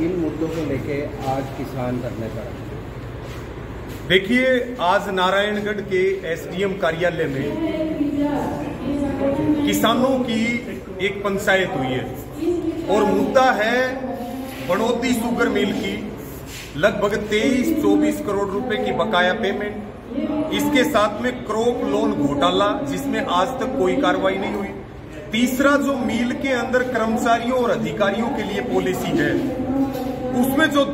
किन मुद्दों को लेके आज किसान धरने पर? देखिए, आज नारायणगढ़ के एसडीएम कार्यालय में किसानों की एक पंचायत हुई है और मुद्दा है बनोती शुगर मिल की लगभग 23-24 करोड़ रुपए की बकाया पेमेंट, इसके साथ में क्रॉप लोन घोटाला जिसमें आज तक कोई कार्रवाई नहीं हुई। तीसरा, जो मिल के अंदर कर्मचारियों और अधिकारियों के लिए पॉलिसी है उसमें जो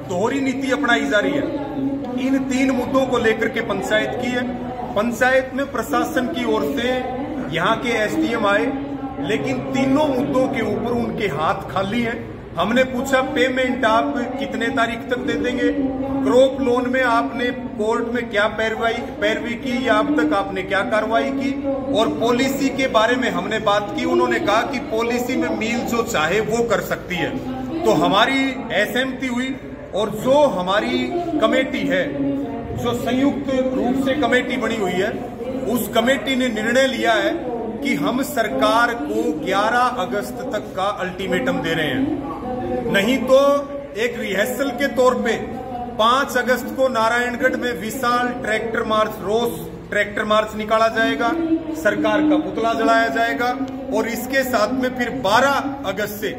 दोहरी नीति अपनाई जा रही है, इन 3 मुद्दों को लेकर के पंचायत की है। पंचायत में प्रशासन की ओर से यहाँ के एसडीएम आए, लेकिन तीनों मुद्दों के ऊपर उनके हाथ खाली हैं। हमने पूछा पेमेंट आप कितने तारीख तक दे देंगे, क्रॉप लोन में आपने कोर्ट में क्या पैरवी की या अब तक आपने क्या कार्रवाई की, और पॉलिसी के बारे में हमने बात की। उन्होंने कहा कि पॉलिसी में मिल जो चाहे वो कर सकती है। तो हमारी असहमति हुई और जो हमारी कमेटी है, जो संयुक्त रूप से कमेटी बनी हुई है, उस कमेटी ने निर्णय लिया है कि हम सरकार को 11 अगस्त तक का अल्टीमेटम दे रहे हैं। नहीं तो एक रिहर्सल के तौर पे 5 अगस्त को नारायणगढ़ में विशाल ट्रैक्टर मार्च, रोष ट्रैक्टर मार्च निकाला जाएगा, सरकार का पुतला जलाया जाएगा और इसके साथ में फिर 12 अगस्त से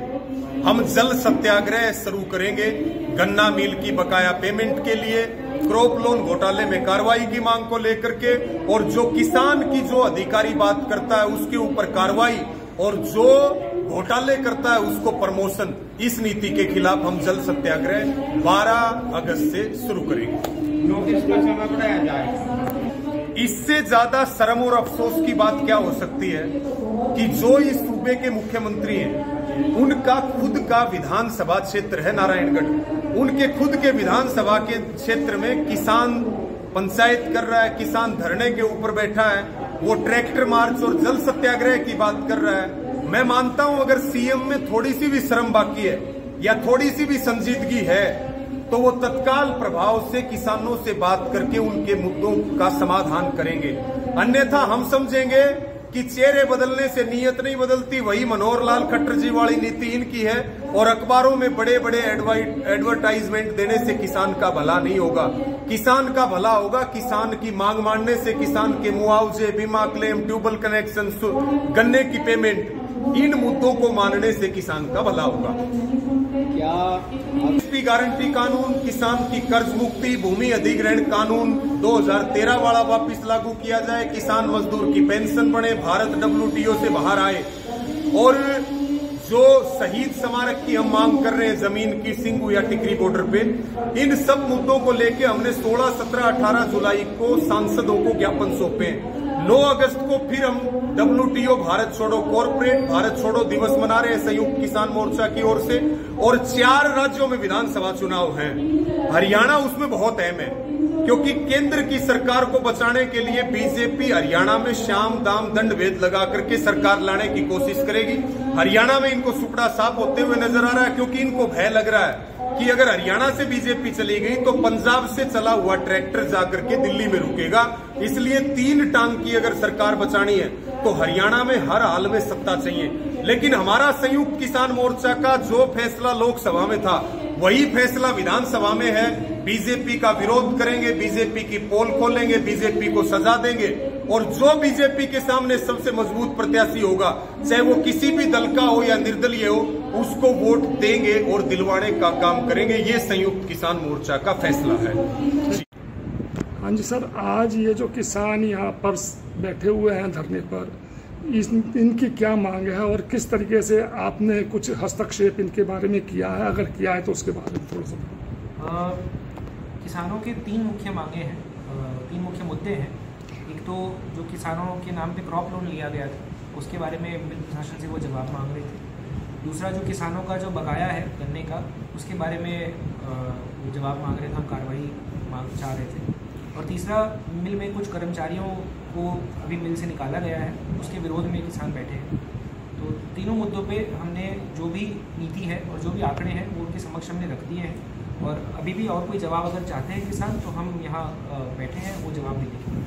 हम जल सत्याग्रह शुरू करेंगे गन्ना मिल की बकाया पेमेंट के लिए, क्रॉप लोन घोटाले में कार्रवाई की मांग को लेकर के, और जो किसान की जो अधिकारी बात करता है उसके ऊपर कार्रवाई, और जो घोटाले करता है उसको प्रमोशन। इस नीति के खिलाफ हम जल सत्याग्रह 12 अगस्त से शुरू करेंगे। नोटिस का समय बढ़ाया जाए। इससे ज्यादा शर्म और अफसोस की बात क्या हो सकती है कि जो इस सूबे के मुख्यमंत्री हैं, उनका खुद का विधानसभा क्षेत्र है नारायणगढ़। उनके खुद के विधानसभा के क्षेत्र में किसान पंचायत कर रहा है, किसान धरने के ऊपर बैठा है, वो ट्रैक्टर मार्च और जल सत्याग्रह की बात कर रहा है। मैं मानता हूं अगर सीएम में थोड़ी सी भी शर्म बाकी है या थोड़ी सी भी संजीदगी है तो वो तत्काल प्रभाव से किसानों से बात करके उनके मुद्दों का समाधान करेंगे। अन्यथा हम समझेंगे कि चेहरे बदलने से नीयत नहीं बदलती। वही मनोहर लाल खट्टर जी वाली नीति इनकी है और अखबारों में बड़े बड़े एडवर्टाइजमेंट देने से किसान का भला नहीं होगा। किसान का भला होगा किसान की मांग मानने से, किसान के मुआवजे, बीमा क्लेम, ट्यूबवेल कनेक्शन, गन्ने की पेमेंट, इन मुद्दों को मानने से किसान का भला होगा। क्या गारंटी कानून, किसान की कर्ज मुक्ति, भूमि अधिग्रहण कानून 2013 वाला वापस लागू किया जाए, किसान मजदूर की पेंशन बढ़े, भारत WTO से बाहर आए, और जो शहीद स्मारक की हम मांग कर रहे हैं जमीन की सिंगू या टिकरी बॉर्डर पे, इन सब मुद्दों को लेके हमने 16, 17, 18 जुलाई को सांसदों को ज्ञापन सौंपे। 9 अगस्त को फिर हम WTO भारत छोड़ो कॉर्पोरेट भारत छोड़ो दिवस मना रहे हैं संयुक्त किसान मोर्चा की ओर से, और 4 राज्यों में विधानसभा चुनाव हैं। हरियाणा उसमें बहुत अहम है क्योंकि केंद्र की सरकार को बचाने के लिए बीजेपी हरियाणा में शाम दाम दंड भेद लगा करके सरकार लाने की कोशिश करेगी। हरियाणा में इनको सुपड़ा साफ होते हुए नजर आ रहा है क्योंकि इनको भय लग रहा है कि अगर हरियाणा से बीजेपी चली गई तो पंजाब से चला हुआ ट्रैक्टर जाकर के दिल्ली में रुकेगा। इसलिए 3 टांग की अगर सरकार बचानी है तो हरियाणा में हर हाल में सत्ता चाहिए। लेकिन हमारा संयुक्त किसान मोर्चा का जो फैसला लोकसभा में था वही फैसला विधानसभा में है। बीजेपी का विरोध करेंगे, बीजेपी की पोल खोलेंगे, बीजेपी को सजा देंगे, और जो बीजेपी के सामने सबसे मजबूत प्रत्याशी होगा, चाहे वो किसी भी दल का हो या निर्दलीय हो, उसको वोट देंगे और दिलवाने का काम करेंगे। ये संयुक्त किसान मोर्चा का फैसला है। हाँ जी सर, आज ये जो किसान यहाँ पर बैठे हुए हैं धरने पर, इनकी क्या मांग है और किस तरीके से आपने कुछ हस्तक्षेप इनके बारे में किया है, अगर किया है तो उसके बारे में थोड़ा सा। किसानों के 3 मुख्य मांगे हैं, 3 मुख्य मुद्दे हैं। एक तो जो किसानों के नाम पे क्रॉप लोन लिया गया था उसके बारे में मिल प्रशासन से वो जवाब मांग रहे थे। दूसरा, जो किसानों का जो बकाया है गन्ने का, उसके बारे में जवाब मांग रहे थे, हम कार्रवाई चाह रहे थे। और तीसरा, मिल में कुछ कर्मचारियों को अभी मिल से निकाला गया है, उसके विरोध में किसान बैठे हैं। तो तीनों मुद्दों पे हमने जो भी नीति है और जो भी आंकड़े हैं वो उनके समक्ष हमने रख दिए हैं, और अभी भी और कोई जवाब अगर चाहते हैं किसान तो हम यहाँ बैठे हैं, वो जवाब भी देंगे।